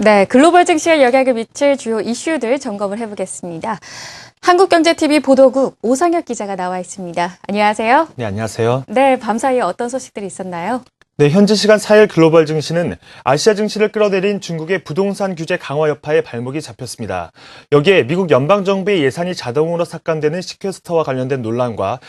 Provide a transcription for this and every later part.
네, 글로벌 증시에 영향을 미칠 주요 이슈들 점검을 해보겠습니다. 한국경제TV 보도국 오상혁 기자가 나와 있습니다. 안녕하세요. 네, 안녕하세요. 네, 밤사이에 어떤 소식들이 있었나요? 네, 현지 시간 4일 글로벌 증시는 아시아 증시를 끌어내린 중국의 부동산 규제 강화 여파에 발목이 잡혔습니다. 여기에 미국 연방정부의 예산이 자동으로 삭감되는 시퀘스터와 관련된 논란과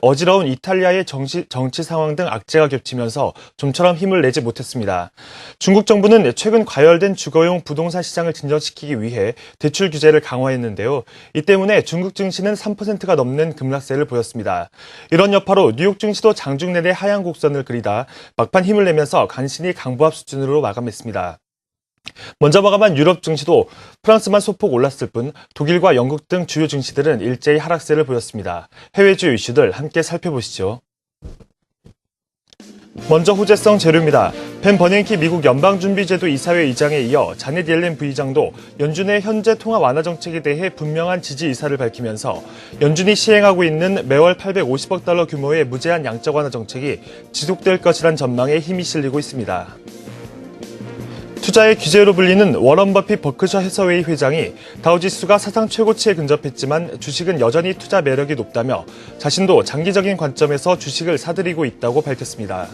어지러운 이탈리아의 정치 상황 등 악재가 겹치면서 좀처럼 힘을 내지 못했습니다. 중국 정부는 최근 과열된 주거용 부동산 시장을 진정시키기 위해 대출 규제를 강화했는데요. 이 때문에 중국 증시는 3%가 넘는 급락세를 보였습니다. 이런 여파로 뉴욕 증시도 장중 내내 하향 곡선을 그리다 막판 힘을 내면서 간신히 강보합 수준으로 마감했습니다. 먼저 마감한 유럽 증시도 프랑스만 소폭 올랐을 뿐 독일과 영국 등 주요 증시들은 일제히 하락세를 보였습니다. 해외 주요 이슈들 함께 살펴보시죠. 먼저 호재성 재료입니다. 벤 버냉키 미국 연방준비제도 이사회 의장에 이어 자넷 옐렌 부의장도 연준의 현재 통화 완화 정책에 대해 분명한 지지 의사를 밝히면서 연준이 시행하고 있는 매월 850억 달러 규모의 무제한 양적 완화 정책이 지속될 것이란 전망에 힘이 실리고 있습니다. 투자의 귀재로 불리는 워런 버핏 버크셔 해서웨이 회장이 다우지수가 사상 최고치에 근접했지만 주식은 여전히 투자 매력이 높다며 자신도 장기적인 관점에서 주식을 사들이고 있다고 밝혔습니다.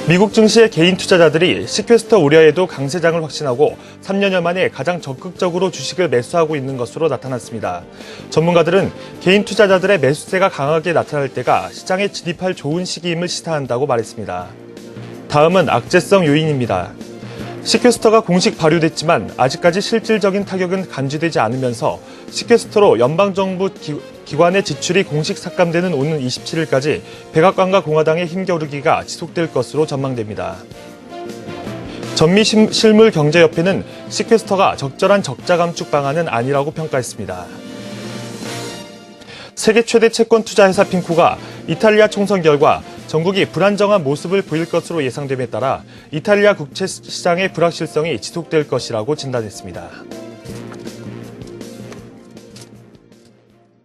미국 증시의 개인 투자자들이 시퀘스터 우려에도 강세장을 확신하고 3년여 만에 가장 적극적으로 주식을 매수하고 있는 것으로 나타났습니다. 전문가들은 개인 투자자들의 매수세가 강하게 나타날 때가 시장에 진입할 좋은 시기임을 시사한다고 말했습니다. 다음은 악재성 요인입니다. 시퀘스터가 공식 발효됐지만 아직까지 실질적인 타격은 감지되지 않으면서 시퀘스터로 연방정부 기관의 지출이 공식 삭감되는 오는 27일까지 백악관과 공화당의 힘겨루기가 지속될 것으로 전망됩니다. 전미실물경제협회는 시퀘스터가 적절한 적자 감축 방안은 아니라고 평가했습니다. 세계 최대 채권 투자 회사 핑코가 이탈리아 총선 결과 전국이 불안정한 모습을 보일 것으로 예상됨에 따라 이탈리아 국채 시장의 불확실성이 지속될 것이라고 진단했습니다.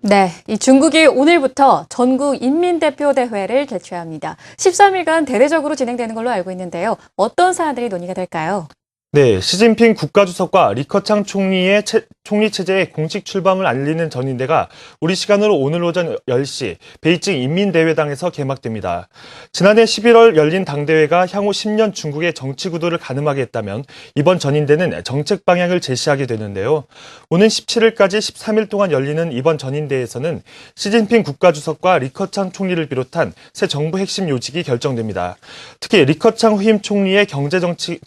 네, 이 중국이 오늘부터 전국 인민대표대회를 개최합니다. 13일간 대대적으로 진행되는 걸로 알고 있는데요. 어떤 사안들이 논의가 될까요? 네, 시진핑 국가주석과 리커창 총리의 총리 체제의 공식 출범을 알리는 전인대가 우리 시간으로 오늘 오전 10시 베이징 인민대회당에서 개막됩니다. 지난해 11월 열린 당대회가 향후 10년 중국의 정치 구도를 가늠하게 했다면 이번 전인대는 정책 방향을 제시하게 되는데요. 오는 17일까지 13일 동안 열리는 이번 전인대에서는 시진핑 국가주석과 리커창 총리를 비롯한 새 정부 핵심 요직이 결정됩니다. 특히 리커창 후임 총리의 경제정책이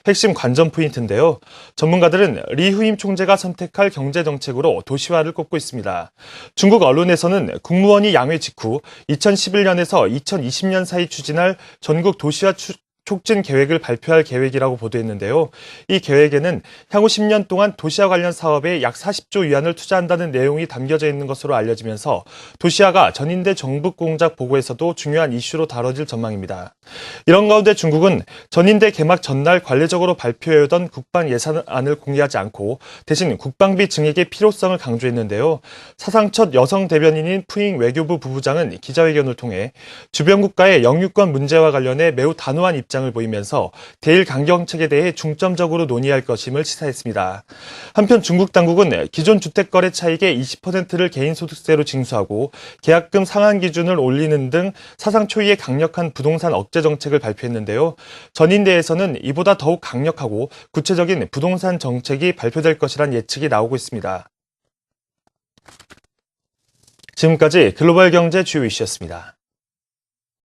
핵심 관전 포인트인데요. 전문가들은 리 후임 총재가 선택할 경제정책으로 도시화를 꼽고 있습니다. 중국 언론에서는 국무원이 양회 직후 2011년에서 2020년 사이 추진할 전국 도시화 촉진 계획을 발표할 계획이라고 보도했는데요. 이 계획에는 향후 10년 동안 도시화 관련 사업에 약 40조 위안을 투자한다는 내용이 담겨져 있는 것으로 알려지면서 도시화가 전인대 정북공작 보고에서도 중요한 이슈로 다뤄질 전망입니다. 이런 가운데 중국은 전인대 개막 전날 관례적으로 발표해오던 국방 예산안을 공개하지 않고 대신 국방비 증액의 필요성을 강조했는데요. 사상 첫 여성 대변인인 푸잉 외교부 부부장은 기자회견을 통해 주변 국가의 영유권 문제와 관련해 매우 단호한 입장을 보이면서 대일 강경책에 대해 중점적으로 논의할 것임을 시사했습니다. 한편 중국 당국은 기존 주택거래 차익의 20%를 개인소득세로 징수하고 계약금 상한 기준을 올리는 등 사상 초유의 강력한 부동산 억제 정책을 발표했는데요. 전인대에서는 이보다 더욱 강력하고 구체적인 부동산 정책이 발표될 것이란 예측이 나오고 있습니다. 지금까지 글로벌 경제 주요 이슈였습니다.